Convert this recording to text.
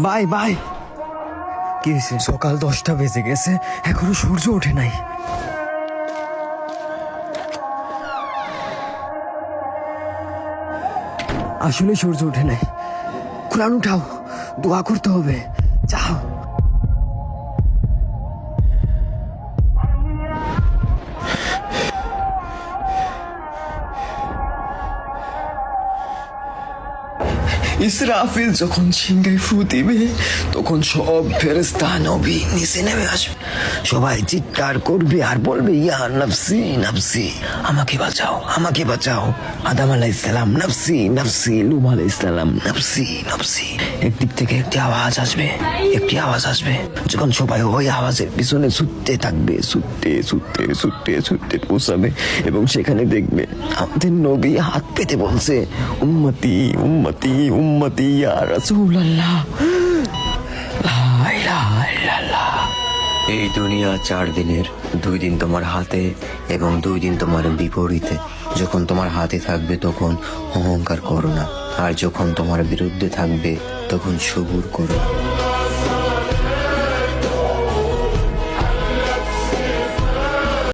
Bye bye. কি হয়েছে? সকাল 10টা বেজে গেছে, এখনো সূর্য ওঠে নাই। আসলে সূর্য ওঠে নাই। কোরআন উঠাও, দোয়া করতে হবে। যাও। ইসরাফিল যখন সিংহায় ফু দিবে তখন সব ফেরেশতা নবী নিচে নেমে আসবে। সবাই চিৎকার করবে আর বলবে, ইয়া নফসি নফসি, আমাকে বাঁচাও, আমাকে বাঁচাও। আদম আলাইহিস সালাম নফসি নফসি, নূহ আলাইহিস সালাম নফসি নফসি। একদিক থেকে একটি আওয়াজ আসবে, একটি আওয়াজ আসবে। যখন সবাই ওই আওয়াজের পিছনে ছুটতে থাকবে, ছুটতে ছুটতে ছুটতে ছুটতে পৌঁছাবে এবং সেখানে দেখবে আমাদের নবী হাত পেতে বলছে, উম্মতি উম্মতি উম্মতি ইয়া রাসূলুল্লাহ, লা ইলাহা ইল্লাল্লাহ। এই দুনিয়া 4 দিনের, 2 দিন তোমার হাতে এবং 2 দিন তোমার বিপরীতে। যখন তোমার হাতে থাকবে তখন অহংকার করো না, আর যখন তোমার বিরুদ্ধে থাকবে তখন সবুর করো।